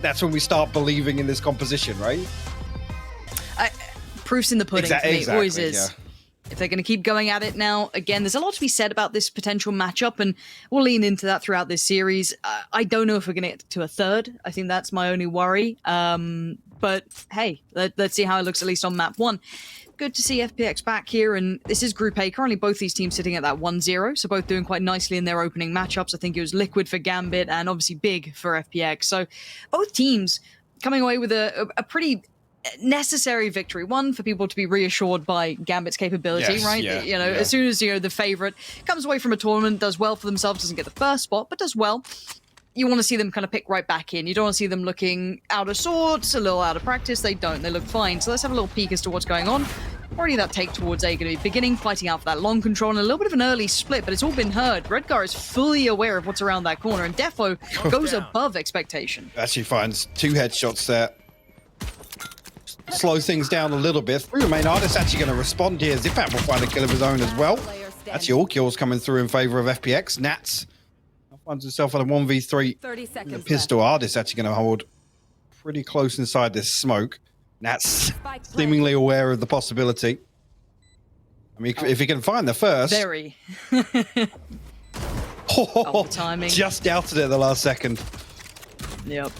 that's when we start believing in this composition, right? Proof's in the pudding for me. Exactly, Always is. yeah. If they're going to keep going at it now, again, there's a lot to be said about this potential matchup, and we'll lean into that throughout this series. I don't know if we're going to get to a third. I think that's my only worry. But hey, let's see how it looks, at least on map 1. Good to see FPX back here, and this is Group A. Currently, both these teams sitting at that 1-0, so both doing quite nicely in their opening matchups. I think it was Liquid for Gambit, and obviously Big for FPX. So both teams coming away with a pretty necessary victory. One, for people to be reassured by Gambit's capability, Yes, right? yeah, You know, yeah. as soon as, the favorite comes away from a tournament, does well for themselves, doesn't get the first spot, but does well, you want to see them kind of pick right back in. You don't want to see them looking out of sorts, a little out of practice. They don't. They look fine. So let's have a little peek as to what's going on. Already that take towards A going to be beginning, fighting out for that long control, and a little bit of an early split, but it's all been heard. Redgar is fully aware of what's around that corner, and Defo goes above expectation. Actually finds 2 headshots there. Slow things down a little bit. 3 remain. Ardiis actually going to respond here. Zyppan will find a kill of his own as well. Actually, all kills coming through in favor of FPX. Nats finds himself on a 1v3. 30 seconds The pistol. Ardiis actually going to hold pretty close inside this smoke. Nats seemingly aware of the possibility. I mean, if he can find the first. Very. Oh, timing. just doubted it at the last second. Yep.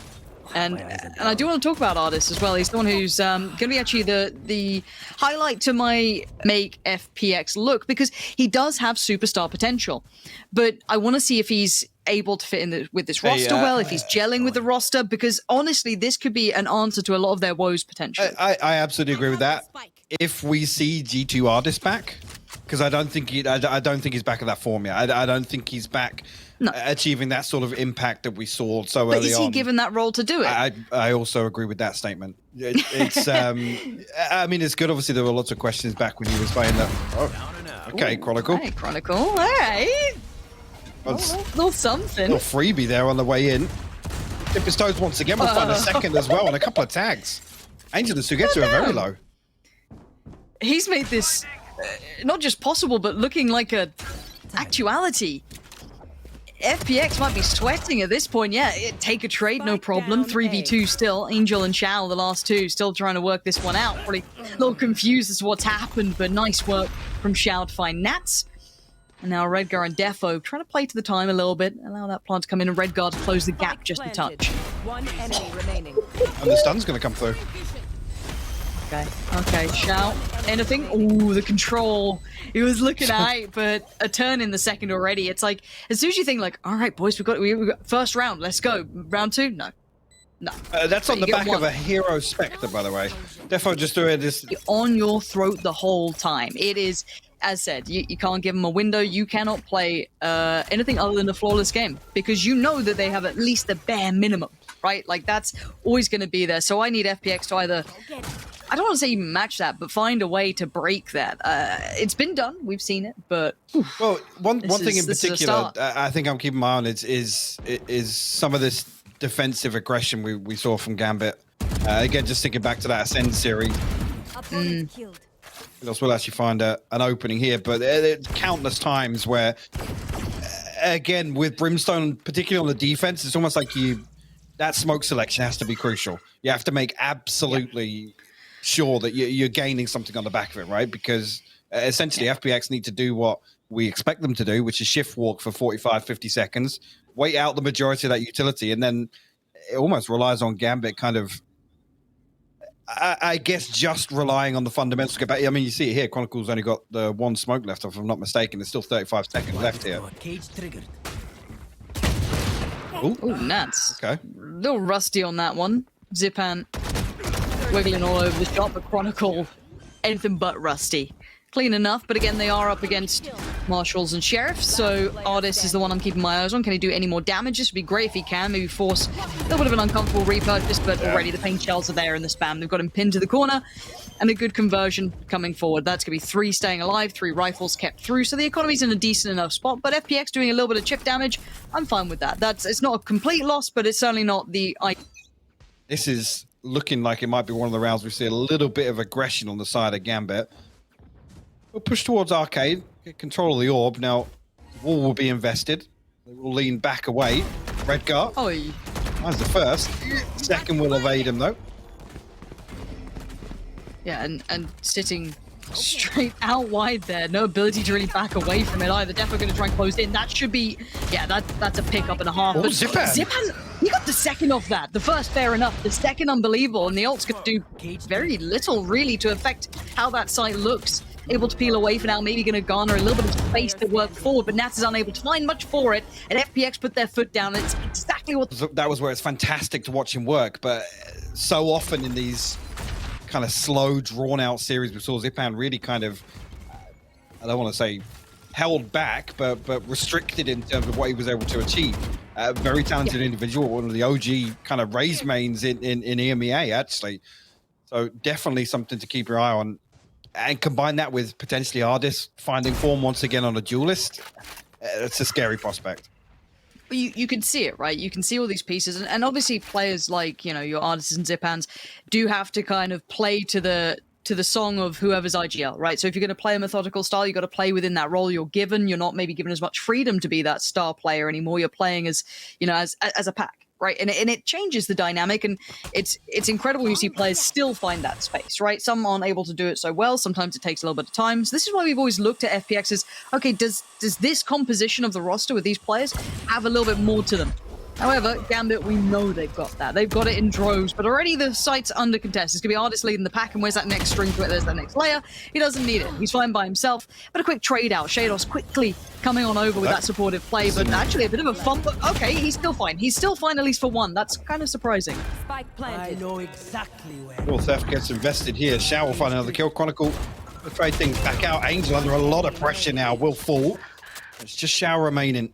And I do want to talk about Ardiis as well. He's the one who's going to be actually the highlight to my make FPX look, because he does have superstar potential. But I want to see if he's able to fit in with this roster well, if he's gelling with the roster, because honestly, this could be an answer to a lot of their woes potential. I absolutely agree with that. If we see G2 Ardiis back, because I don't think he's back at that form yet. I don't think he's back achieving that sort of impact that we saw so early on. But is he given that role to do it? I also agree with that statement. It's I mean, it's good. Obviously, there were lots of questions back when he was playing that. Oh, okay, Chronicle. Hey, Chronicle. All right. Little something. Little freebie there on the way in. Dip his toes once again. We'll find a second as well, and a couple of tags. Angel and Sugetsu are very low. He's made this not just possible, but looking like a actuality. FPX might be sweating at this point. Yeah, take a trade, no problem. 3v2 still. Angel and Shao, the last two, still trying to work this one out. Probably a little confused as to what's happened, but nice work from Shao to find Nats. And now Redgar and Defo trying to play to the time a little bit. Allow that plant to come in, and Redgar to close the gap just a touch. One enemy remaining. And the stun's going to come through. Okay, Shao. Anything? Ooh, the control. He was looking at but a turn in the second already. It's like, as soon as you think like, all right, boys, we got first round, let's go. Round 2? No. That's on the back of a hero Spectre, by the way. Defo just doing this. On your throat the whole time. It is, as said, you can't give them a window. You cannot play anything other than a flawless game, because you know that they have at least the bare minimum, right? Like, that's always going to be there. So I need FPX to either, I don't want to say even match that, but find a way to break that. It's been done. We've seen it, but... Well, one thing in particular I think I'm keeping my eye on is some of this defensive aggression we saw from Gambit. Again, just thinking back to that Ascend series. We'll actually find an opening here, but there are countless times where, again, with Brimstone, particularly on the defense, it's almost like that smoke selection has to be crucial. You have to make absolutely sure that you're gaining something on the back of it, right? Because essentially FPX need to do what we expect them to do, which is shift walk for 45, 50 seconds, wait out the majority of that utility, and then it almost relies on Gambit kind of, I guess, just relying on the fundamentals to get back. I mean, you see it here, Chronicle's only got the 1 smoke left, if I'm not mistaken. There's still 35 seconds left here. Ooh, Nats. Okay. A little rusty on that one. Zyppan wiggling all over the shot, but Chronicle, anything but rusty. Clean enough, but again, they are up against Marshals and Sheriffs, so Ardiis is the one I'm keeping my eyes on. Can he do any more damage? This would be great if he can. Maybe force a little bit of an uncomfortable repurchase, but already the paint shells are there in the spam. They've got him pinned to the corner, and a good conversion coming forward. That's going to be 3 staying alive, 3 rifles kept through, so the economy's in a decent enough spot, but FPX doing a little bit of chip damage, I'm fine with that. It's not a complete loss, but it's certainly not the... This is looking like it might be one of the rounds we see a little bit of aggression on the side of Gambit. We'll push towards Arcade, get control of the orb. Now, wall will be invested. They will lean back away. Redgar. Oh, That's the first. Second will evade him though. Yeah, and sitting straight out wide there. No ability to really back away from it either. Definitely going to try and close in. That should be, yeah, that's a pickup and a half. Oh, But Zyppan, he got the second off that. The first, fair enough. The second, unbelievable. And the ult's going to do very little, really, to affect how that site looks. Able to peel away for now, maybe going to garner a little bit of space to work forward, but Nats is unable to find much for it, and FPX put their foot down. It's exactly what... That was where it's fantastic to watch him work, but so often in these kind of slow, drawn-out series, we saw Zyppan really kind of, I don't want to say held back, but restricted in terms of what he was able to achieve. Very talented individual, one of the OG kind of raze mains in EMEA, actually. So definitely something to keep your eye on. And combine that with potentially ardiis finding form once again on a duelist. It's a scary prospect. But you can see it, right? You can see all these pieces, and obviously players like, you know, your ardiis and Zyppans do have to kind of play to the song of whoever's IGL, right? So if you're going to play a methodical style, you got to play within that role you're given. You're not maybe given as much freedom to be that star player anymore. You're playing as, you know, as a pack. Right, and it changes the dynamic, and it's incredible you see players still find that space, right? Some aren't able to do it so well. Sometimes it takes a little bit of time. So this is why we've always looked at FPX as, okay, does this composition of the roster with these players have a little bit more to them? However, Gambit, we know they've got that. They've got it in droves, but already the site's under contest. It's going to be ardiis leading the pack, and where's that next string to it? There's that next layer. He doesn't need it. He's fine by himself. But a quick trade out. Sheydos quickly coming on over with that supportive play, but actually a bit of a fun. But okay, he's still fine. He's still fine, at least for one. That's kind of surprising. Spike planted. I know exactly where. North F gets invested here. Shao will find another kill. Chronicle will trade things back out. Angel under a lot of pressure now. Will fall. It's just Shao remaining.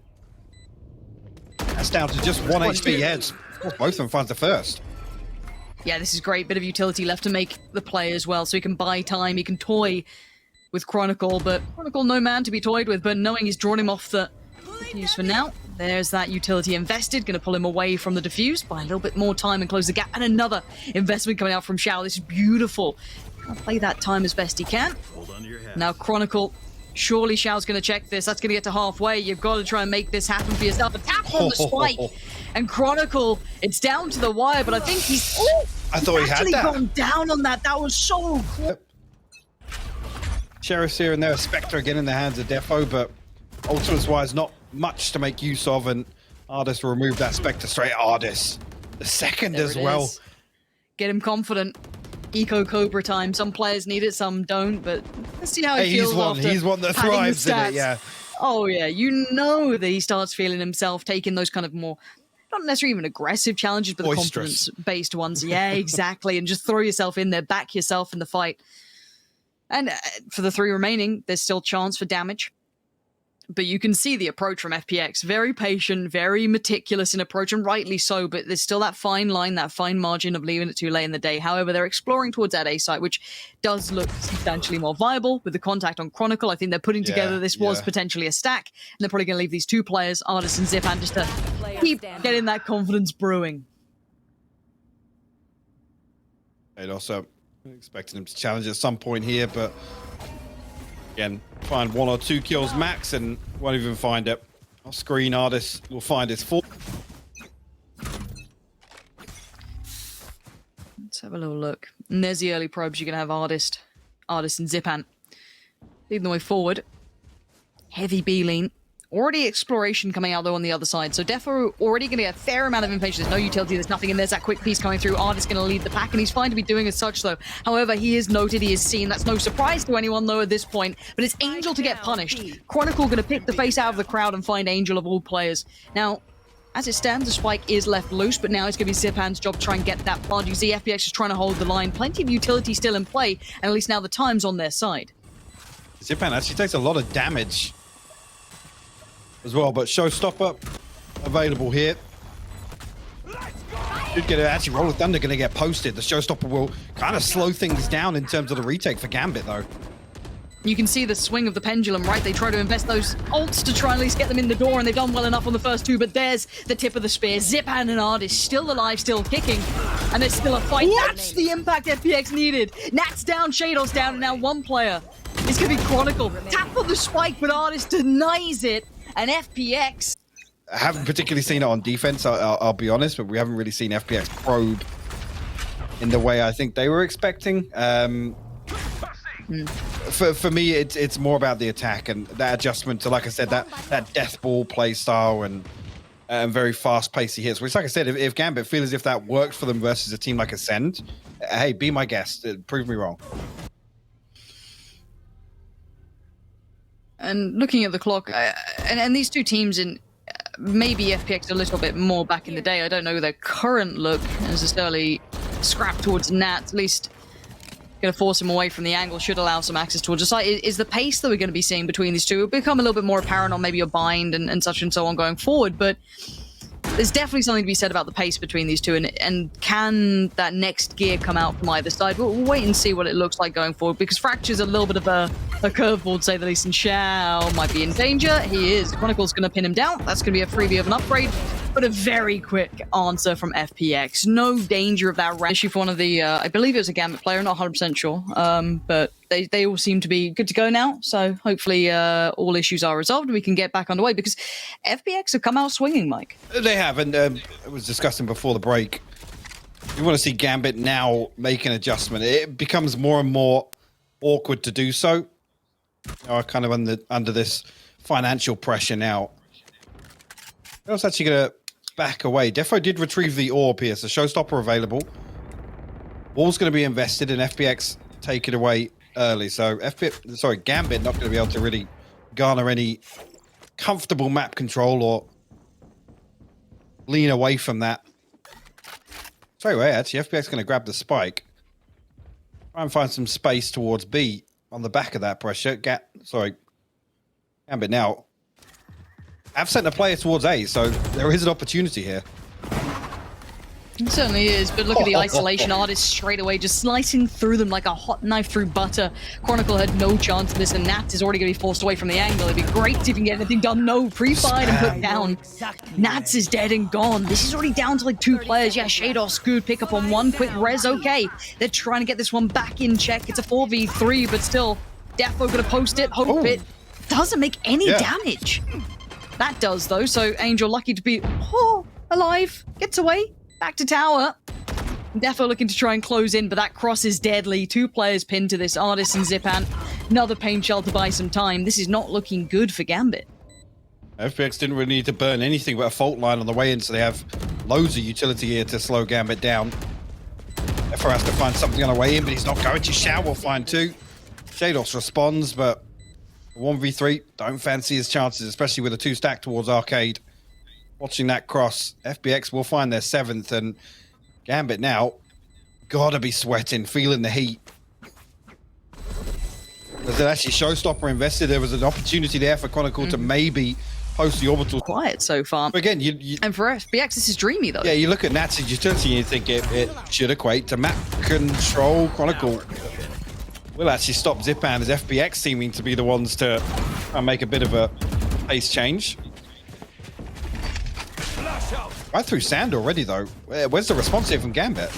That's down to just 1 HP heads. Both of them finds the first. Yeah, this is great. Bit of utility left to make the play as well, so he can buy time. He can toy with Chronicle, but Chronicle no man to be toyed with, but knowing he's drawn him off the defuse for now. There's that utility invested, going to pull him away from the defuse, buy a little bit more time and close the gap. And another investment coming out from Shao. This is beautiful. Gonna play that time as best he can. Now Chronicle, surely Shao's going to check this. That's going to get to halfway. You've got to try and make this happen for yourself. A tap on the spike. And Chronicle, it's down to the wire, but I think he's... Oh, I thought he had actually that. gone down on that. That was so cool. Yep. Sheriff's here and there. A Spectre again in the hands of Defo, but ultimates-wise, not much to make use of, and ardiis will remove that Spectre straight at ardiis. The second There as it well. is. Get him confident. Eco Cobra time. Some players need it, some don't, but let's see how he feels after He's one that padding the thrives in it, stats. yeah. Oh yeah, you know that he starts feeling himself taking those kind of more, not necessarily even aggressive challenges, but the Boisterous. confidence-based ones. Yeah, exactly. And just throw yourself in there, back yourself in the fight. And for the 3 remaining, there's still chance for damage. But you can see the approach from FPX. Very patient, very meticulous in approach, and rightly so, but there's still that fine line, that fine margin of leaving it too late in the day. However, they're exploring towards that A site, which does look substantially more viable. With the contact on Chronicle, I think they're putting together this was potentially a stack, and they're probably going to leave these 2 players, ardiis and Zyppan, just to keep getting that confidence brewing. And also expecting him to challenge at some point here, but again, find 1 or 2 kills max and won't even find it. Off screen, ardiis will find his 4. Let's have a little look. And there's the early probes. You're going to have ardiis and Zyppan leading the way forward. Heavy B-lean. Already exploration coming out, though, on the other side. So Defo already going to get a fair amount of information. There's no utility, there's nothing, and there's that quick piece coming through. ardiis going to lead the pack, and he's fine to be doing as such, though. However, he is noted, he is seen. That's no surprise to anyone, though, at this point. But it's Angel to get punished. Chronicle going to pick the face out of the crowd and find Angel of all players. Now, as it stands, the spike is left loose, but now it's going to be Zyppan's job to try and get that blood. You see FPX is trying to hold the line. Plenty of utility still in play, and at least now the time's on their side. Zyppan actually takes a lot of damage as well, but Showstopper available here. Should get it. Actually, Roll of Thunder going to get posted. The Showstopper will kind of slow things down in terms of the retake for Gambit, though. You can see the swing of the pendulum, right? They try to invest those ults to try and at least get them in the door, and they've done well enough on the first 2, but there's the tip of the spear. Zyppan and ardiis still alive, still kicking, and there's still a fight. That's the impact FPX needed. Nat's down, sheydos down, and now 1 player. It's going to be Chronicle. Tap on the spike, but ardiis denies it, and FPX I haven't particularly seen it on defense, I'll be honest, but we haven't really seen FPX probe in the way I think they were expecting. For me, it's more about the attack and that adjustment to, like I said, that death ball play style and very fast pacey hits. Which, like I said, if Gambit feel as if that worked for them versus a team like Ascend, hey, be my guest. Prove me wrong. And looking at the clock, and these two teams in maybe FPX a little bit more back in the day. I don't know their current look as this early scrap towards Nat, at least going to force him away from the angle, should allow some access towards the site. Is the pace that we're going to be seeing between these two become a little bit more apparent on maybe a bind and such and so on going forward, but there's definitely something to be said about the pace between these two, and can that next gear come out from either side? We'll wait and see what it looks like going forward, because Fracture's a little bit of a curveball, to say the least, and Shao might be in danger. He is. Chronicle's going to pin him down. That's going to be a freebie of an upgrade, but a very quick answer from FPX. No danger of that issue for one of the, I believe it was a Gambit player, not 100% sure, but they all seem to be good to go now, so hopefully all issues are resolved and we can get back underway, because FPX have come out swinging, Mike. They have, and I was discussing before the break, you want to see Gambit now make an adjustment. It becomes more and more awkward to do so. Are kind of under this financial pressure now. I was actually going to back away. Defo did retrieve the orb here, so Showstopper available. Wall's going to be invested, and FPX take it away early. So Gambit not going to be able to really garner any comfortable map control or lean away from that. Straight away, actually, FPX going to grab the spike. Try and find some space towards B on the back of that pressure. Gambit now have sent a player towards A, so there is an opportunity here. It certainly is, but look at the isolation. Ardiis straight away just slicing through them like a hot knife through butter. Chronicle had no chance of this, and Nat is already going to be forced away from the angle. It'd be great if you can get anything done. No, pre-fired and put down. Nats is dead and gone. This is already down to like 2 players. Yeah, sheydos, good pick up on 1. Quick res, okay. They're trying to get this one back in check. It's a 4v3, but still, Defo going to post it. Hope it doesn't make any damage. That does, though, so Angel lucky to be alive. Gets away. Back to tower. Defo looking to try and close in, but that cross is deadly. 2 players pinned to this, ardiis and Zyppan. Another pain shell to buy some time. This is not looking good for Gambit. FPX didn't really need to burn anything but a fault line on the way in, so they have loads of utility here to slow Gambit down. Defo has to find something on the way in, but he's not going to. Shao will find 2. sheydos responds, but 1v3, don't fancy his chances, especially with a 2 stack towards Arcade. Watching that cross, FPX will find their 7th, and Gambit now gotta be sweating, feeling the heat. There's actually Showstopper invested. There was an opportunity there for Chronicle to maybe post the orbital. Quiet so far. But again, and for FPX, this is dreamy, though. Yeah, you look at Nat's utility and you think it should equate to map control. Chronicle will actually stop Zyppan, as FPX seeming to be the ones to make a bit of a pace change. Right through sand already, though. Where's the response here from Gambit?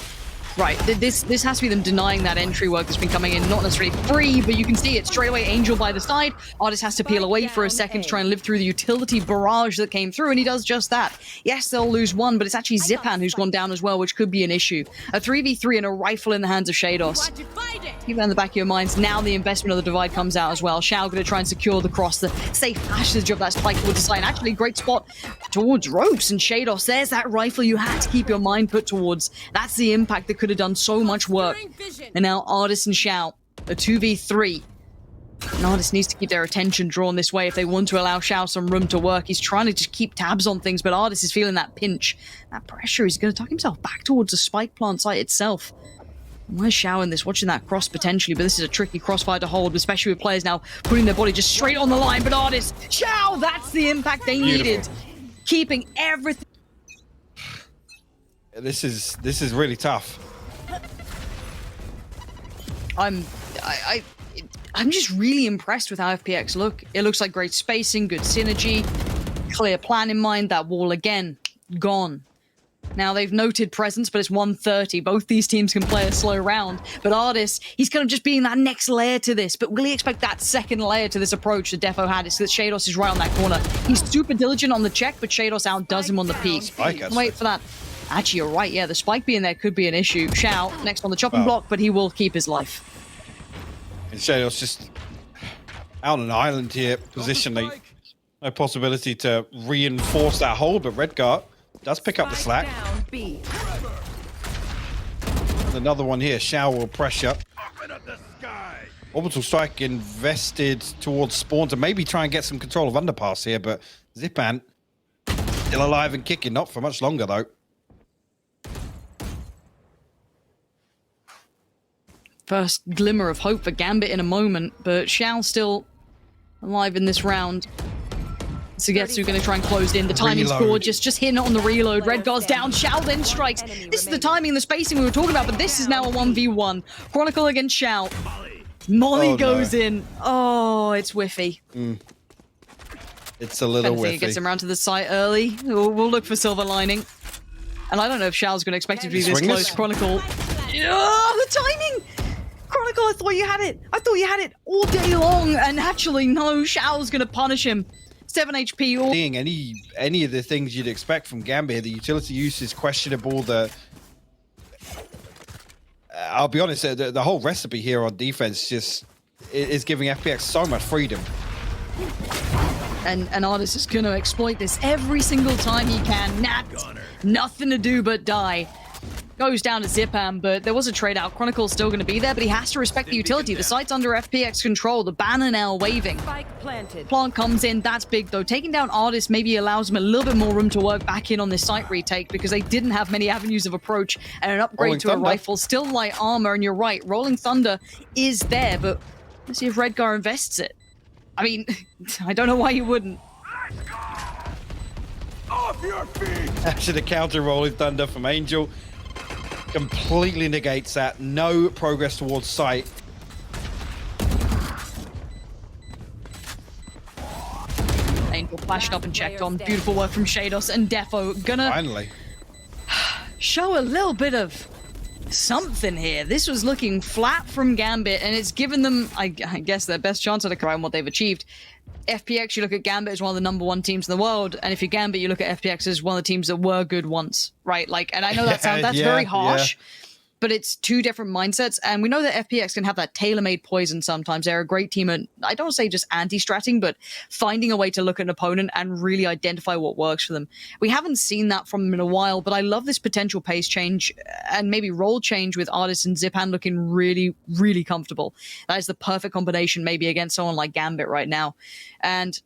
Right, this has to be them denying that entry work that's been coming in. Not necessarily free, but you can see it straight away. Angel by the side. Ardiis has to peel away for a second to try and live through the utility barrage that came through, and he does just that. Yes, they'll lose 1, but it's actually Zyppan who's gone down as well, which could be an issue. A 3v3 and a rifle in the hands of sheydos. Keep that in the back of your minds. Now the investment of the divide comes out as well. Shao going to try and secure the cross, the safe passage of that spike towards the side. Actually, great spot towards ropes, and sheydos. There's that rifle you had to keep your mind put towards. That's the impact that could have done so much work. And now ardiis and Shao, a 2v3. And ardiis needs to keep their attention drawn this way if they want to allow Shao some room to work. He's trying to just keep tabs on things, but ardiis is feeling that pinch, that pressure. He's going to tuck himself back towards the spike plant site itself. Where's Shao in this? Watching that cross potentially, but this is a tricky crossfire to hold, especially with players now putting their body just straight on the line. But ardiis, Shao, that's the impact they needed. Keeping everything. This is really tough. I'm just really impressed with how FPX look. It looks like great spacing, good synergy, clear plan in mind. That wall again, gone. Now, they've noted presence, but it's 1:30. Both these teams can play a slow round. But ardiis, he's kind of just being that next layer to this. But will he expect that second layer to this approach that Defo had? It's that sheydos is right on that corner. He's super diligent on the check, but sheydos outdoes him on the peak. Wait for that. Actually, you're right. Yeah, the spike being there could be an issue. Shao, next on the chopping block, but he will keep his life. And sheydos just out on an island here, positionally. No possibility to reinforce that hold, but Redgar does pick up the slack. And another one here. Shao will pressure. Orbital strike invested towards spawn to maybe try and get some control of underpass here, but Zyppan still alive and kicking, not for much longer though. First glimmer of hope for Gambit in a moment, but Shao still alive in this round. Sugetsu going to try and close in. The timing's gorgeous. Just hitting it on the reload. Redgar's down. Shao then strikes. This is the timing and the spacing we were talking about, but this is now a 1v1. Chronicle against Shao. Molly goes in. Oh, it's whiffy. It's a little whiffy. It gets him around to the site early. We'll look for silver lining. And I don't know if Shao's going to expect it to be this close. Chronicle. Oh, the timing! Chronicle, I thought you had it. I thought you had it all day long. And actually, no, Shao's going to punish him. 7 HP. Seeing any of the things you'd expect from Gambit here, the utility use is questionable. I'll be honest, the whole recipe here on defense just is giving FPX so much freedom. And ardiis is going to exploit this every single time he can. Nothing to do but die. Goes down to Zyppan, but there was a trade out. Chronicle's still going to be there, but he has to respect the utility. The site's under FPX control. The banner now waving. Plant comes in. That's big, though. Taking down ardiis maybe allows him a little bit more room to work back in on this site retake because they didn't have many avenues of approach and an upgrade to a rifle. Still light armor, and you're right. Rolling Thunder is there, but let's see if Redgar invests it. I mean, I don't know why you wouldn't. Off your feet! Actually, the counter Rolling Thunder from Angel completely negates that. No progress towards sight. Angel flashed up and checked on. Beautiful work from sheydos and Defo. Gonna finally show a little bit of something here. This was looking flat from Gambit, and it's given them, I guess, their best chance at a crime what they've achieved. FPX, you look at Gambit as one of the #1 teams in the world, and if you're Gambit, you look at FPX as one of the teams that were good once, right? Like, and I know that sounds that's very harsh, but it's two different mindsets, and we know that FPX can have that tailor-made poison sometimes. They're a great team at, I don't say just anti-stratting, but finding a way to look at an opponent and really identify what works for them. We haven't seen that from them in a while, but I love this potential pace change and maybe role change with ardiis and Zyppan looking really, really comfortable. That is the perfect combination maybe against someone like Gambit right now. And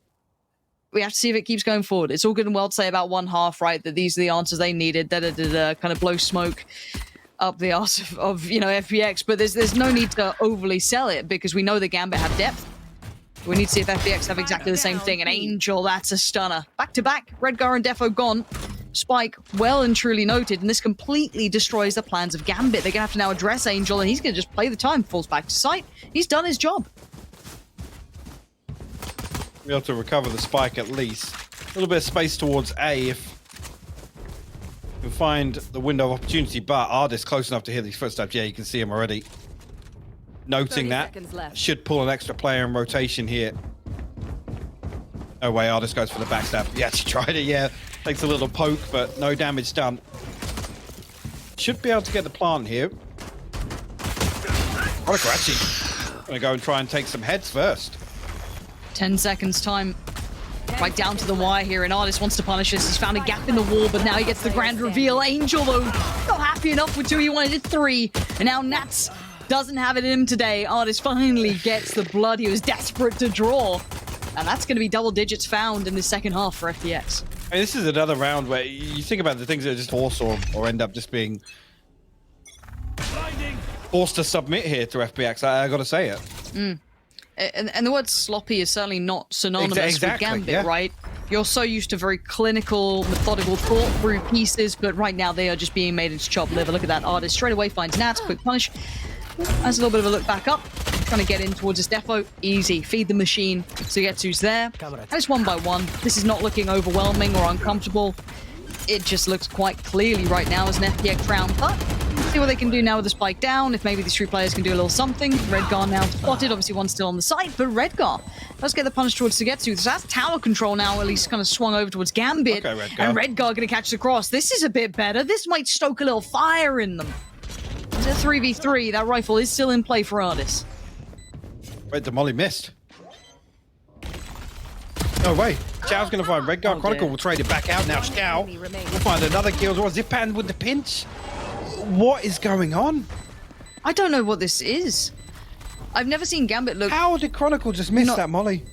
we have to see if it keeps going forward. It's all good and well to say about one half, right, that these are the answers they needed, kind of blow smoke up the arse of FPX, but there's no need to overly sell it because we know the Gambit have depth. We need to see if FPX have exactly the same thing. And Angel, that's a stunner. Back to back, Redgar and Defo gone. Spike, well and truly noted, and this completely destroys the plans of Gambit. They're gonna have to now address Angel, and he's gonna just play the time, falls back to site. He's done his job. Be able to recover the spike at least. A little bit of space towards A if you find the window of opportunity, but ardiis close enough to hear these footsteps. Yeah, you can see him already. Noting that. Should pull an extra player in rotation here. Oh wait, ardiis goes for the backstab. Yeah, she tried it, yeah. Takes a little poke, but no damage done. Should be able to get the plant here. Chronicle actually gonna go and try and take some heads first. 10 seconds time. Right down to the wire here, and ardiis wants to punish this. He's found a gap in the wall, but now he gets the grand reveal. Angel, though, not happy enough with 2. He wanted 3. And now Nats doesn't have it in him today. ardiis finally gets the blood he was desperate to draw. And that's going to be double digits found in the second half for FPX. I mean, this is another round where you think about the things that are just force or end up just being forced to submit here to FPX. I got to say it. And the word sloppy is certainly not synonymous with Gambit, right? You're so used to very clinical, methodical, thought-through pieces, but right now they are just being made into chopped liver. Look at that. ardiis straight away finds Nats, quick punish. Has a little bit of a look back up. Trying to get in towards his Defo. Easy. Feed the machine. Sugetsu's there. And it's 1 by 1. This is not looking overwhelming or uncomfortable. it just looks quite clearly right now as an FPX round. But see what they can do now with the spike down. If maybe these three players can do a little something. Redgar now spotted. Obviously, one's still on the site, but Redgar does get the punish towards Zyppan. So that's tower control now, at least kind of swung over towards Gambit. Okay, Redgar. And Redgar going to catch the cross. This is a bit better. This might stoke a little fire in them. It's a 3v3. That rifle is still in play for ardiis. Wait, the molly missed. No way. Shao's going to find Redgar. Chronicle will trade it back out now. Shao will find another kill. Zyppan with the pinch. What is going on? I don't know what this is. I've never seen Gambit look... How did Chronicle just miss that molly?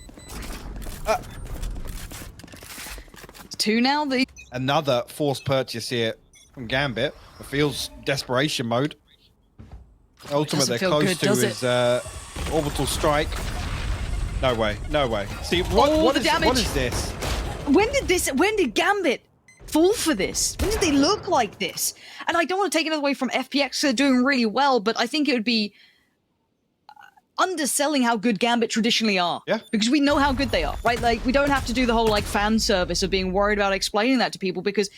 Two now? Another forced purchase here from Gambit. It feels desperation mode. Ultimate they're close to is orbital strike. No way, no way. See, what is this? When did Gambit fall for this? When did they look like this? And I don't want to take it away from FPX, they're doing really well, but I think it would be underselling how good Gambit traditionally are. Yeah. Because we know how good they are, right? Like, we don't have to do the whole, like, fan service of being worried about explaining that to people, because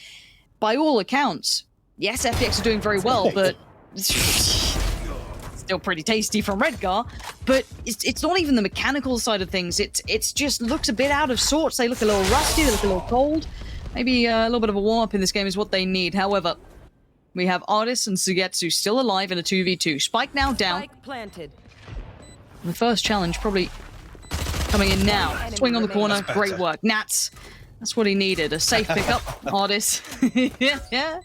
by all accounts, yes, FPX are doing very well, but still pretty tasty from Redgar, but it's not even the mechanical side of things. It's just looks a bit out of sorts. They look a little rusty, they look a little cold. Maybe a little bit of a warm-up in this game is what they need. However, we have ardiis and Sugetsu still alive in a 2v2. Spike now down. Spike planted. The first challenge probably coming in now. Swing on the corner, great work. Nats, that's what he needed. A safe pickup, ardiis. Yeah.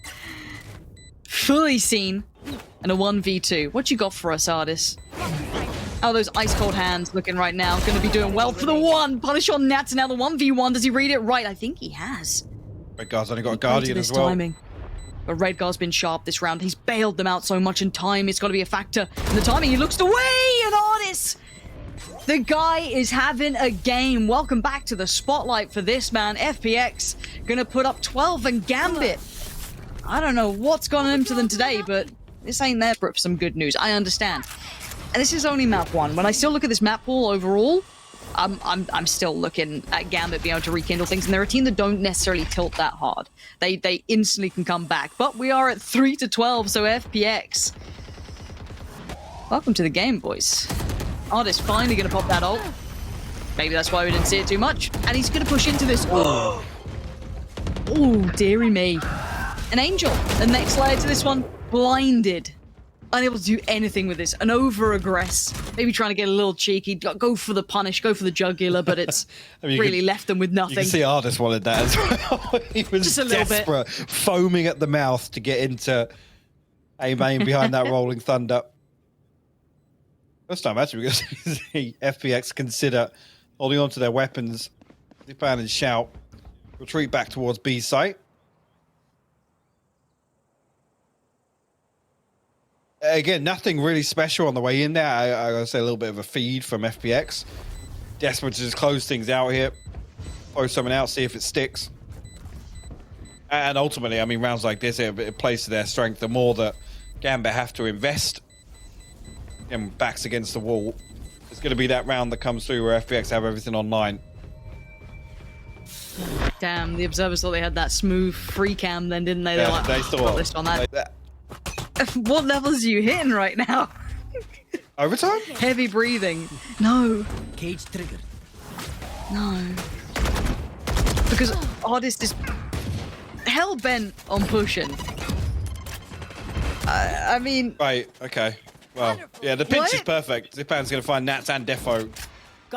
Fully seen. And a 1v2. What you got for us, ardiis? Oh, those ice-cold hands looking right now. Going to be doing well for the one. Punish on Nats, and now the 1v1. Does he read it right? I think he has. Redgar's only got a Guardian as well. Timing. But Redgar's been sharp this round. He's bailed them out so much in time. It's got to be a factor. And the timing, he looks away, and ardiis! The guy is having a game. Welcome back to the spotlight for this man. FPX going to put up 12, and Gambit. I don't know what's gone into them today, but this ain't there for some good news. I understand. And this is only map 1. When I still look at this map pool overall, I'm still looking at Gambit being able to rekindle things, and they're a team that don't necessarily tilt that hard. They instantly can come back. But we are at 3-12, so FPX. Welcome to the game, boys. ardiis finally going to pop that ult. Maybe that's why we didn't see it too much. And he's going to push into this. Oh, dearie me. An angel. The next layer to this one, blinded. Unable to do anything with this. An over-aggress. Maybe trying to get a little cheeky. Go for the punish. Go for the jugular. But it's really left them with nothing. You can see ardiis wanted that as well. He was just a little desperate, foaming at the mouth to get into aim behind that rolling thunder. First time actually we're going to see FPX consider holding on to their weapons. Zyppan and Shao retreat back towards B site. Again, nothing really special on the way in there. I gotta say a little bit of a feed from FPX. Desperate to just close things out here. Throw something out, see if it sticks. And ultimately, I mean, rounds like this, it plays to their strength. The more that Gambit have to invest and backs against the wall, it's going to be that round that comes through where FPX have everything online. Damn, the observers thought they had that smooth free cam then, didn't they? Yeah, They're like, they thought this on that. What levels are you hitting right now? Overtime? Heavy breathing. No. Cage triggered. No. Because ardiis is hell-bent on pushing. I mean... Right, okay. Well, yeah, the pinch is perfect. Zyppan's going to find Nats and Defo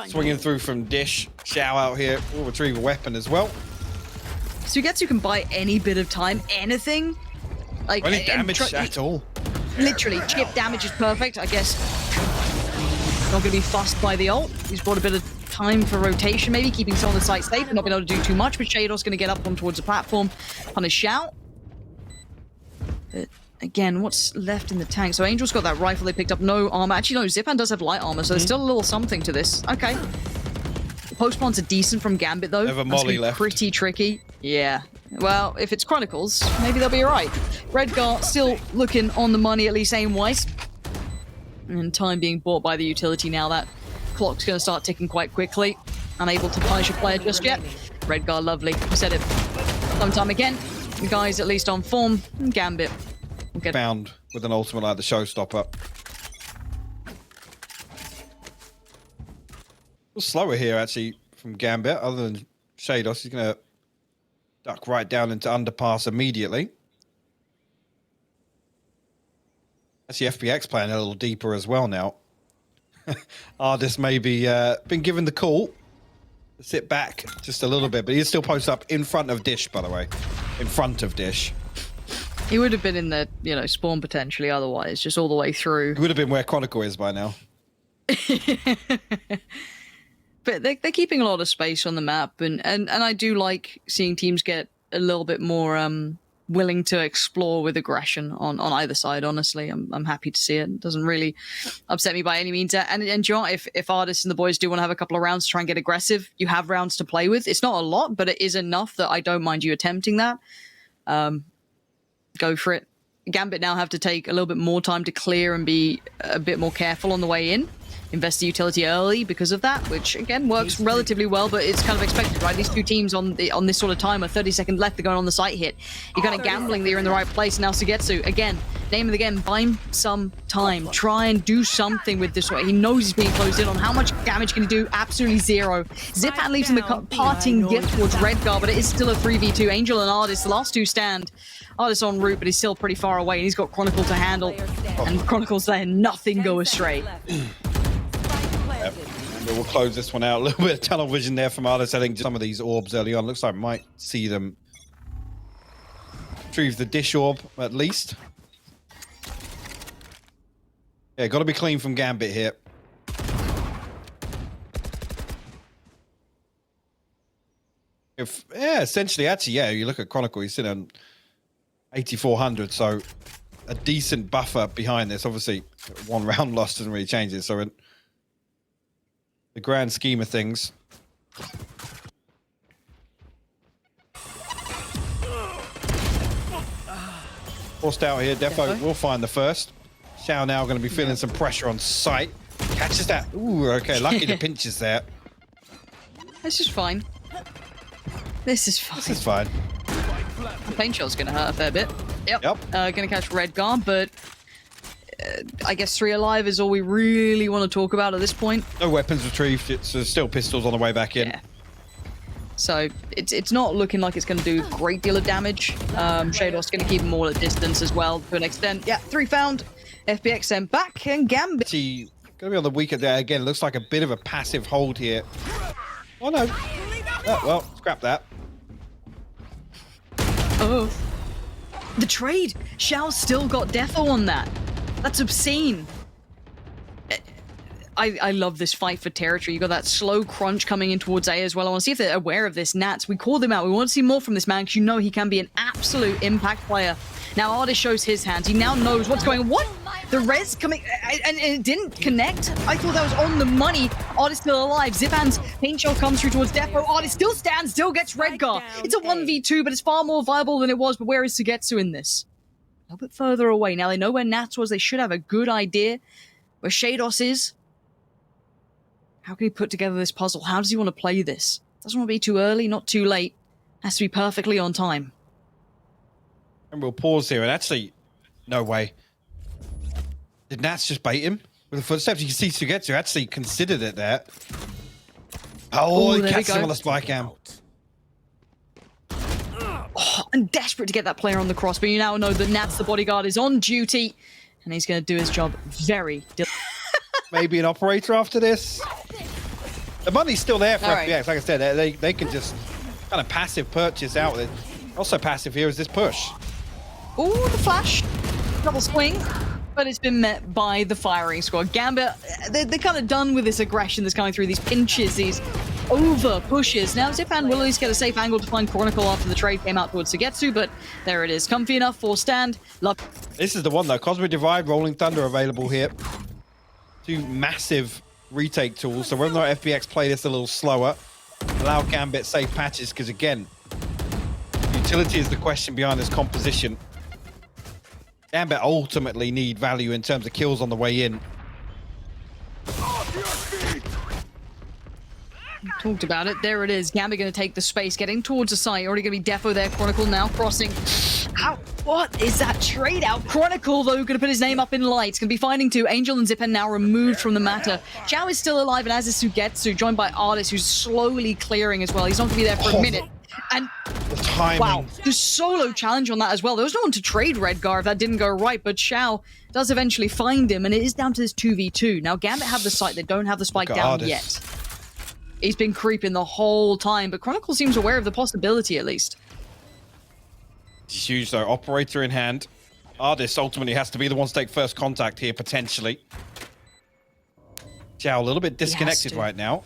swinging through from Dish. Shao out here will retrieve a weapon as well. Sugetsu can buy any bit of time, anything. Like, any damage at all. Literally, chip damage is perfect, I guess. Not going to be fussed by the ult. He's brought a bit of time for rotation, maybe keeping some of the site safe, not being able to do too much, but sheydos going to get up on towards the platform on his Shao. But again, what's left in the tank? So Angel's got that rifle they picked up, no armor. Actually, no, Zyppan does have light armor, so there's still a little something to this. Okay. The post-plants are decent from Gambit, though. They have a molly left. Pretty tricky. Yeah. Well, if it's Chronicles, maybe they'll be alright. Redgar still looking on the money, at least aim-wise. And time being bought by the utility now. That clock's going to start ticking quite quickly. Unable to punish a player just yet. Redgar, lovely. I said it sometime again. The guy's at least on form. Gambit. We'll get Found with an ultimate like the showstopper. A little slower here actually from Gambit, other than sheydos. He's gonna duck right down into underpass immediately. Actually, FPX playing a little deeper as well now. Ardiis maybe been given the call. Sit back just a little bit, but he still posts up in front of Dish, by the way. In front of Dish. He would have been in the, you know, spawn potentially otherwise, just all the way through. He would have been where Chronicle is by now. But they're keeping a lot of space on the map, and I do like seeing teams get a little bit more willing to explore with aggression on either side. Honestly, I'm happy to see it. It doesn't really upset me by any means. And you know, if Ardiis and the boys do want to have a couple of rounds to try and get aggressive, you have rounds to play with. It's not a lot, but it is enough that I don't mind you attempting that. Go for it. Gambit now have to take a little bit more time to clear and be a bit more careful on the way in. Invest the utility early because of that, which again works relatively well, but it's kind of expected, right? These two teams on this sort of time, 30 seconds left, they're going on the site hit. You're kind of gambling that you're in the right place. Now Sugetsu, again, name of the game, buy him some time. Try and do something with this way. He knows he's being closed in on. How much damage can he do? Absolutely zero. Zyppan leaves him the parting gift towards Redgar, but it is still a 3v2. Angel and Ardiis, the last two stand. Ardiis en route, but he's still pretty far away, and he's got Chronicle to handle. And Chronicle's letting nothing go astray. Yep. We'll close this one out. A little bit of tunnel vision there from Ardiis. I think some of these orbs early on. Looks like we might see them retrieve the Dish orb at least. Yeah, got to be clean from Gambit here. Essentially, actually, yeah, you look at Chronicle, he's sitting on 8,400, so a decent buffer behind this. Obviously, one round lost doesn't really change it, so in the grand scheme of things. Forced out here, Defo will find the first. Shao now going to be feeling some pressure on sight. Catches that. Ooh, okay, lucky the pinches there. This is fine. This is fine. This is fine. Paint shot's going to hurt a fair bit. Yep. Going to catch Redgar, but I guess 3 alive is all we really want to talk about at this point. No weapons retrieved. It's still pistols on the way back in. Yeah. So it's not looking like it's going to do a great deal of damage. sheydos going to keep them all at distance as well to an extent. Yeah, 3 found. FPX sent back, and Gambit. Going to be on the weaker there again. Looks like a bit of a passive hold here. Oh no. Oh, well, scrap that. Oh. The trade. Shao's still got defo on that. That's obscene. I love this fight for territory. You got that slow crunch coming in towards A as well. I want to see if they're aware of this. Nats, we call them out. We want to see more from this man because you know he can be an absolute impact player. Now Ardiis shows his hands. He now knows what's going on. What? The res coming, and it didn't connect. I thought that was on the money. Ardiis still alive. Zyppan's paint shell comes through towards Defo. Ardiis still stands, still gets Redgar. It's a 1v2, but it's far more viable than it was. But where is Sugetsu in this? A little bit further away. Now they know where Nats was. They should have a good idea where sheydos is. How can he put together this puzzle? How does he want to play this? Doesn't want to be too early, not too late. Has to be perfectly on time. And we'll pause here. And actually, no way. Did Nats just bait him with the footsteps? You can see Sugetsu actually considered it there. Oh, he catches him on the spy cam. Oh, I'm desperate to get that player on the cross, but you now know that Nats, the bodyguard, is on duty, and he's going to do his job very Maybe an operator after this. The money's still there for FPX. Right. Like I said, they can just kind of passive purchase out with it. Also passive here is this push. Ooh, the flash. Double swing. But it's been met by the firing squad. Gambit, they're kind of done with this aggression that's coming through, these pinches, these over pushes. Now Zyppan will at least get a safe angle to find Chronicle after the trade came out towards Sugetsu, but there it is. Comfy enough for stand. Love. This is the one though. Cosmic Divide, Rolling Thunder available here. 2 massive retake tools. So whether or not FPX play this a little slower, allow Gambit safe patches, because again, utility is the question behind this composition. Gambit ultimately need value in terms of kills on the way in. Talked about it. There it is. Gambit going to take the space, getting towards the site. Already going to be defo there. Chronicle now crossing. Ow! What is that trade out? Chronicle, though, going to put his name up in lights. Going to be finding two. Angel and Zyppan now removed from the matter. Shao is still alive, and as is Sugetsu, joined by ardiis, who's slowly clearing as well. He's not going to be there for a minute. And The timing. wow, the solo challenge on that as well. There was no one to trade Redgar if that didn't go right, but Shao does eventually find him, and it is down to this 2v2. Now, Gambit have the site. They don't have the spike down ardiis. yet. He's been creeping the whole time, but Chronicle seems aware of the possibility, at least. It's huge, though. Operator in hand. ardiis ultimately has to be the one to take first contact here, potentially. Shao a little bit disconnected right now.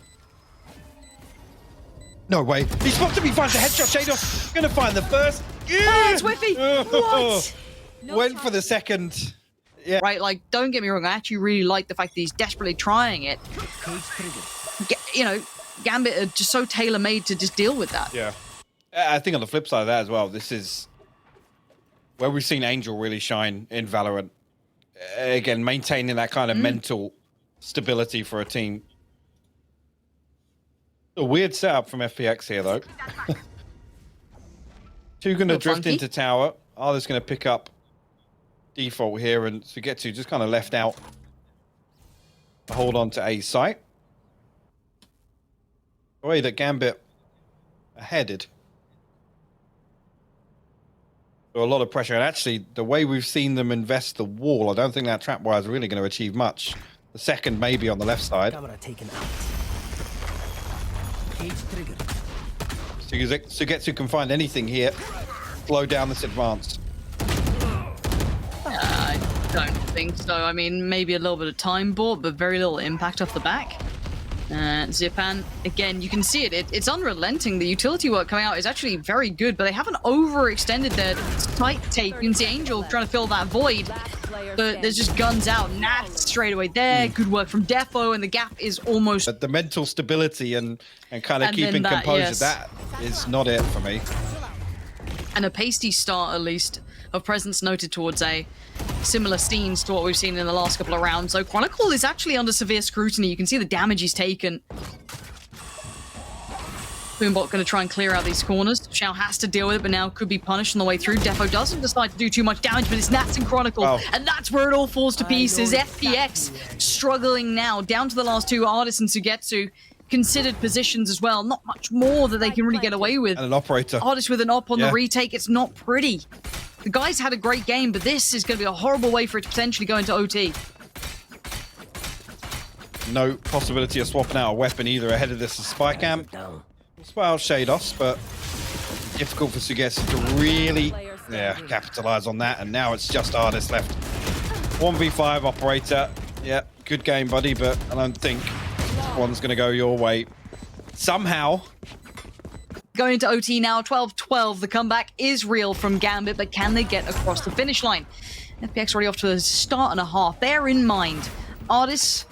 No way. He's supposed to be finds the headshot. sheydos gonna find the first. Oh, it's Whiffy! What? Went for the second. Yeah. Right, like, don't get me wrong, I actually really like the fact that he's desperately trying it. You know, Gambit are just so tailor-made to just deal with that. Yeah. I think on the flip side of that as well, this is where we've seen Angel really shine in Valorant. Again, maintaining that kind of mental stability for a team. A weird setup from FPX here, though. Two going to drift into tower. ardiis going to pick up default here, and Sugetsu just kind of left out. Hold on to A site. The way that Gambit are headed. So a lot of pressure, and actually, the way we've seen them invest the wall, I don't think that trap wire is really going to achieve much. The second maybe on the left side. Camera taken out. Cage triggered. Sugetsu can find anything here. Slow down this advance. I don't think so. I mean, maybe a little bit of time bought, but very little impact off the back. Zyppan, again, you can see it. It's unrelenting. The utility work coming out is actually very good, but they haven't overextended their tight tape. You can see Angel trying to fill that void, but there's just guns out. Nat straight away there. Good work from Defo, and the gap is almost... But the mental stability and kind of keeping composure, that is not it for me. And a pasty start, at least, of presence noted towards A. Similar scenes to what we've seen in the last couple of rounds. So Chronicle is actually under severe scrutiny. You can see the damage he's taken. Boombot going to try and clear out these corners. Shao has to deal with it, but now could be punished on the way through. Defo doesn't decide to do too much damage, but it's Nats and Chronicle. Oh. And that's where it all falls to pieces. FPX struggling now, down to the last two, ardiis and Sugetsu. Considered positions as well. Not much more that they can really get away with. And an operator. ardiis with an op on the retake. It's not pretty. The guys had a great game, but this is going to be a horrible way for it to potentially go into OT. No possibility of swapping out a weapon either ahead of this spy camp. Well, sheydos, but difficult for Sugetsu to really capitalize on that. And now it's just ardiis left. 1v5 operator. Yeah, good game, buddy, but I don't think one's going to go your way. Somehow. Going into OT now, 12-12. The comeback is real from Gambit, but can they get across the finish line? FPX already off to a start and a half. Bear in mind, ardiis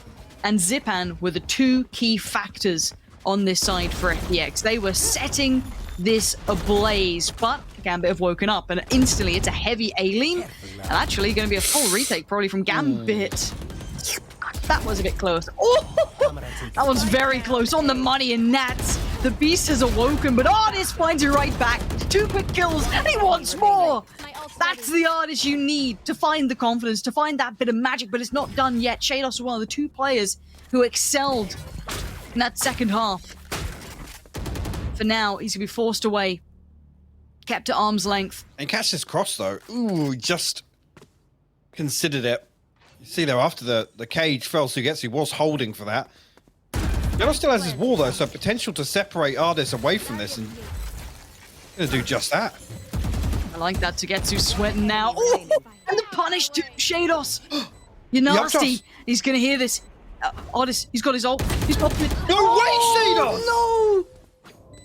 and Zyppan were the two key factors on this side for FPX. They were setting this ablaze, but Gambit have woken up, and instantly it's a heavy A-lean, and actually going to be a full retake probably from Gambit. That was a bit close. Oh, that one's very close, on the money, and Nats. The beast has awoken, but ardiis finds it right back. 2 quick kills, and he wants more. That's the ardiis you need to find the confidence, to find that bit of magic, but it's not done yet. sheydos was one of the 2 players who excelled in that second half. For now, he's going to be forced away. Kept at arm's length. And catch this cross, though. Ooh, just considered it. You see there, after the cage fell, Sugetsu was holding for that. sheydos still has his wall, though, so potential to separate ardiis away from this, and gonna do just that. I like that. Sugetsu sweating now. Oh, and the punish to sheydos. You're nasty. He's gonna hear this. ardiis, he's got his ult. He's popped it. No way, sheydos! No!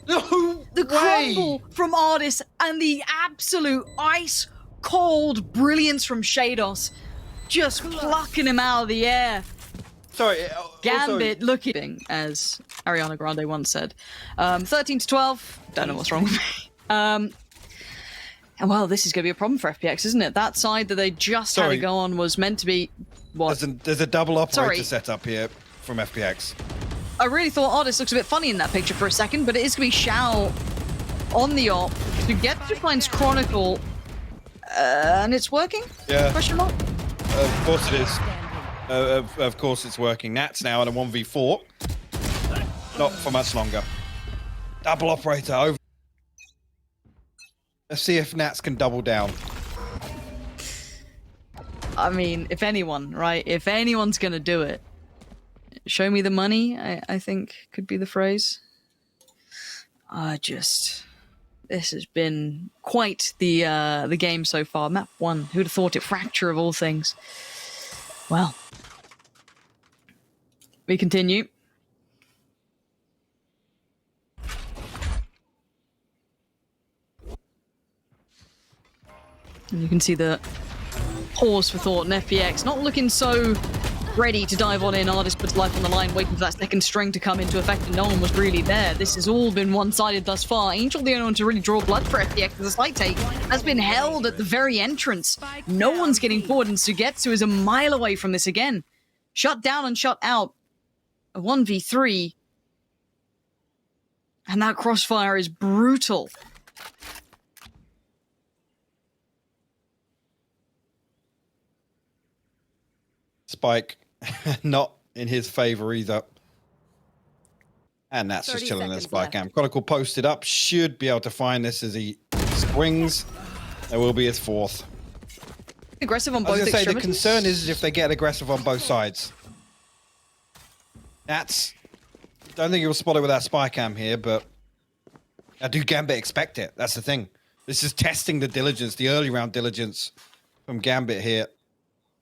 No The crumble from ardiis and the absolute ice-cold brilliance from sheydos. Just plucking him out of the air. Sorry. Gambit looking, as Ariana Grande once said. 13-12. Don't know what's wrong with me. And well, this is going to be a problem for FPX, isn't it? That side that they just had to go on was meant to be... What? There's a double operator setup here from FPX. I really thought ardiis looks a bit funny in that picture for a second, but it is going to be Shao on the op to get to finds Chronicle, and it's working? Yeah. Question mark? Of course it is. Of course it's working. Nat's now in a 1v4. Not for much longer. Double operator over. Let's see if Nats can double down. I mean, if anyone, right? If anyone's going to do it, show me the money, I think could be the phrase. This has been quite the game so far. MAP1, who'd have thought it? Fracture of all things. Well, we continue. And you can see the pause for thought, and FPX not looking so ready to dive on in. ardiis puts life on the line, waiting for that second string to come into effect, and no one was really there. This has all been one-sided thus far. Angel, the only one to really draw blood for FPX as a slight take, has been held at the very entrance. No one's getting forward, and Sugetsu is a mile away from this again. Shut down and shut out. A 1v3. And that crossfire is brutal. Spike, not in his favor either. And that's just 30 chilling in the seconds spike left. cam. Chronicle posted up, should be able to find this as he swings. There will be his fourth. Aggressive on I was both going to say, the extremities. concern is if they get aggressive on both sides. That's... Don't think you'll spot it with that spy cam here, but... I do Gambit expect it? That's the thing. This is testing the diligence, the early round diligence from Gambit here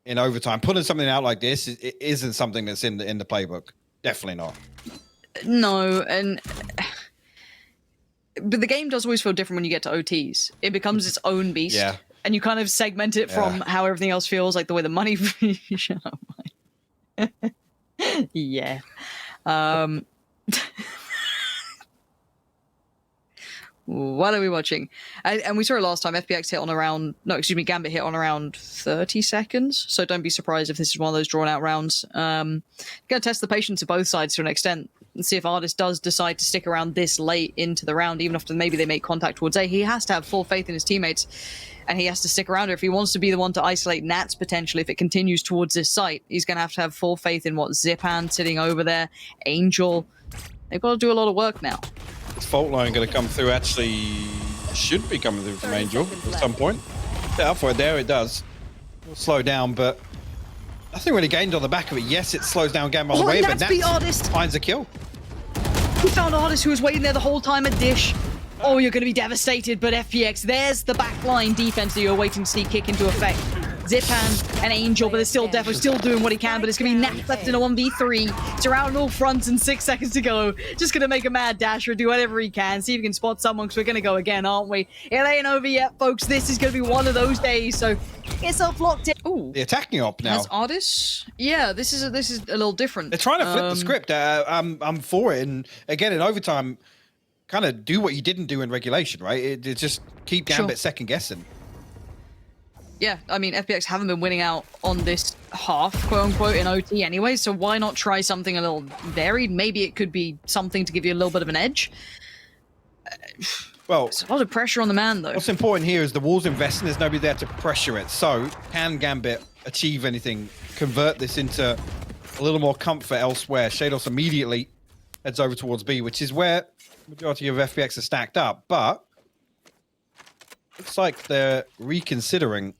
in overtime. Putting something out like this it isn't something that's in the playbook. Definitely not. No, and... But the game does always feel different when you get to OTs. It becomes its own beast. Yeah. And you kind of segment it from how everything else feels, like the way the money... Shut up, Mike. Yeah. What are we watching? And we saw it last time. FPX hit on around... No, excuse me, Gambit hit on around 30 seconds. So don't be surprised if this is one of those drawn-out rounds. Going to test the patience of both sides to an extent and see if ardiis does decide to stick around this late into the round, even after maybe they make contact towards A. He has to have full faith in his teammates, and he has to stick around if he wants to be the one to isolate Nats, potentially, if it continues towards this site. He's going to have full faith in what Zyppan sitting over there, Angel. They've got to do a lot of work now. This fault line going to come through, actually should be coming through from 30 Angel seconds at left. some point. Yeah, for it there it does. It'll slow down, but nothing really gained on the back of it. Yes, it slows down Gambit on the way, but Nats beat Nats ardiis. finds a kill. He found ardiis who was waiting there the whole time at Dish. Oh, you're going to be devastated, but FPX, there's the backline defense that you're waiting to see kick into effect. Zyppan and Angel, but it's still Defo still doing what he can, but it's going to be Nat left in a 1v3. It's around all fronts and 6 seconds to go. Just going to make a mad dash or do whatever he can, see if he can spot someone, because we're going to go again, aren't we? It ain't over yet, folks. This is going to be one of those days, so get yourself locked in. Ooh. The attacking op now. As ardiis? Yeah, this is a little different. They're trying to flip the script. I'm for it, and again in overtime, kind of do what you didn't do in regulation, right? It just keep Gambit second guessing. Yeah, I mean, FPX haven't been winning out on this half, quote-unquote, in OT anyway, so why not try something a little varied? Maybe it could be something to give you a little bit of an edge. Well, There's a lot of pressure on the man, though. what's important here is the wall's investing. There's nobody there to pressure it. So, can Gambit achieve anything? Convert this into a little more comfort elsewhere? Sheydos immediately heads over towards B, which is where the majority of FPX are stacked up. But looks like they're reconsidering.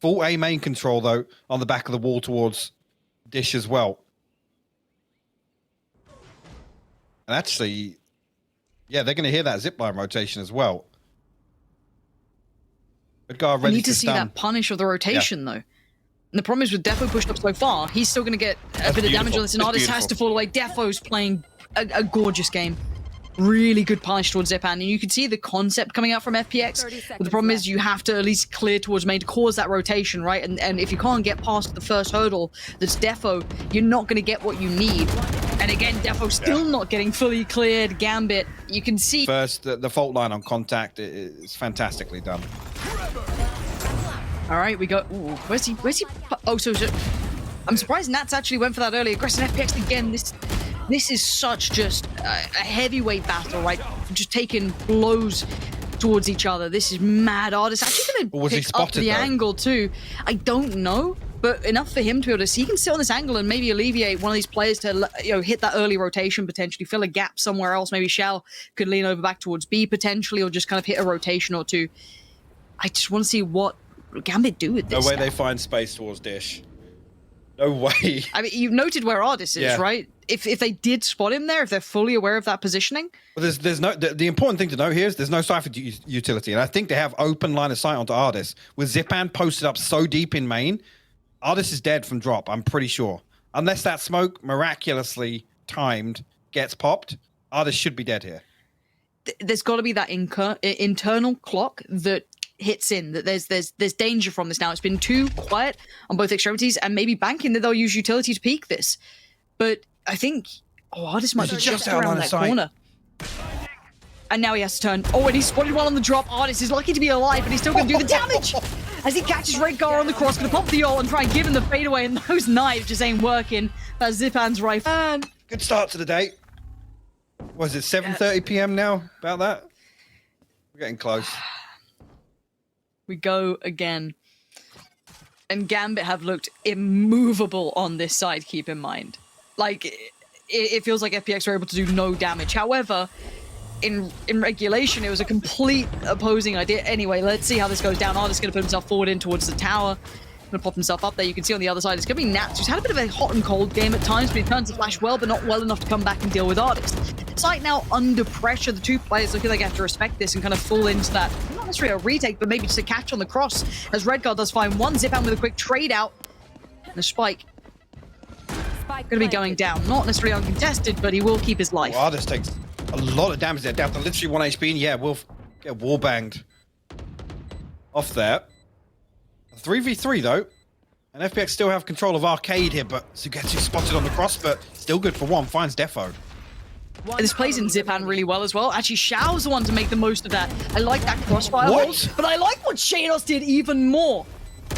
Full A main control, though, on the back of the wall towards Dish as well. And actually, yeah, they're going to hear that zipline rotation as well. Redgar We ready need to see stun. that punish of the rotation, though. And the problem is with Defo pushed up so far, he's still going to get a That's bit of damage beautiful. on this, and That's ardiis has beautiful. to fall away. Defo's playing a gorgeous game. Really good punish towards Zyppan, and you can see the concept coming out from FPX. 30 But the seconds problem left. is you have to at least clear towards main to cause that rotation, right? And if you can't get past the first hurdle that's Defo, you're not going to get what you need. And again, Defo still not getting fully cleared. Gambit, you can see... First, the fault line on contact is fantastically done. All right, we go... Ooh, where's he... Oh, so... I'm surprised Nats actually went for that early. Aggressive FPX again. This This is such just a heavyweight battle, right? Just taking blows towards each other. This is mad. ardiis actually going to pick up the angle too. I don't know, but enough for him to be able to see. He can sit on this angle and maybe alleviate one of these players to, you know, hit that early rotation, potentially fill a gap somewhere else. Maybe Shao could lean over back towards B potentially, or just kind of hit a rotation or two. I just want to see what Gambit do with this. No way they find space towards Dish. No way. I mean, you've noted where ardiis is, right? If they did spot him there, if they're fully aware of that positioning. Well, there's no the important thing to know here is there's no cypher utility, and I think they have open line of sight onto ardiis. With Zyppan posted up so deep in main, ardiis is dead from drop. I'm pretty sure, unless that smoke miraculously timed gets popped, ardiis should be dead here. There's got to be that internal clock that hits in, that there's danger from this now. It's been too quiet on both extremities, and maybe banking that they'll use utility to peak this. But I think ardiis might be just around that corner. And now he has to turn. Oh, and he's spotted well on the drop. ardiis is lucky to be alive, but he's still going to do the damage as he catches Redgar on the cross. Going to pop the ult and try and give him the fadeaway, and those knives just ain't working. That's Zyppan's rifle. Good start to the day. Was it 7:30 p.m. now? About that? We're getting close. We go again. And Gambit have looked immovable on this side, keep in mind. Like, it feels like FPX were able to do no damage. However, in regulation, it was a complete opposing idea. Anyway, let's see how this goes down. ardiis going to put himself forward in towards the tower. Going to pop himself up there. You can see on the other side, it's going to be Nats, who's had a bit of a hot and cold game at times, but he turns to flash well, but not well enough to come back and deal with ardiis. Site now under pressure. The two players looking like they have to respect this and kind of fall into that, not necessarily a retake, but maybe just a catch on the cross, as Redgar does find one. Zyppan with a quick trade out. And the spike going to be going down. Not necessarily uncontested, but he will keep his life. Well, ardiis takes a lot of damage there, down to literally 1 HP, and yeah, we'll get wallbanged off there. 3v3 though, and FPX still have control of Arcade here, but Sugetsu spotted on the cross, but still good for one, finds Defo. This plays in Zyppan really well as well. Actually, Shao's the one to make the most of that. I like that crossfire hold, but I like what sheydos did even more.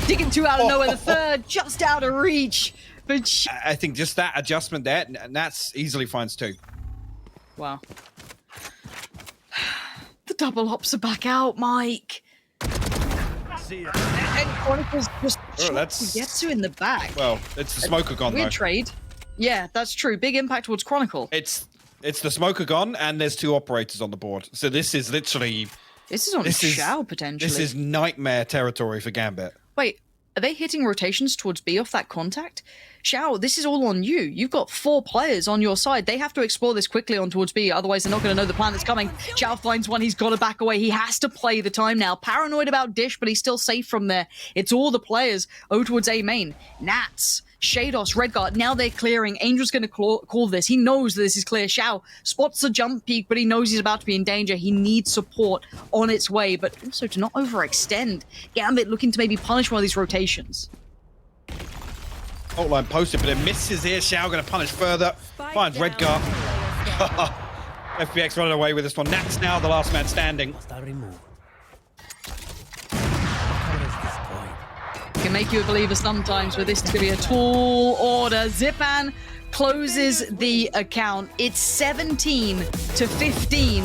Digging two out of nowhere, the third just out of reach. But I think just that adjustment there, Nats easily finds two. Wow. The double hops are back out, Mike. And Chronicle's just gets you in the back. Well, it's the smoker gone though. Weird trade. Yeah, that's true. Big impact towards Chronicle. It's the smoker gone, and there's two operators on the board. So this is literally... This is on Shao, potentially. This is nightmare territory for Gambit. Wait, are they hitting rotations towards B off that contact? Shao, this is all on you. You've got 4 players on your side. They have to explore this quickly on towards B, otherwise they're not going to know the plan that's coming. Shao finds one. He's got to back away. He has to play the time now. Paranoid about Dish, but he's still safe from there. It's all the players. O towards A main. Nats, sheydos, Redgar. Now they're clearing. Angel's going to call this. He knows that this is clear. Shao spots the jump peak, but he knows he's about to be in danger. He needs support on its way, but also to not overextend. Gambit looking to maybe punish one of these rotations. Ult line posted, but it misses here. Shao going to punish further. Finds Redgar. FPX running away with this one. Nats now the last man standing. Can make you a believer sometimes, but this is going to be a tall order. Zyppan closes the account. It's 17-15.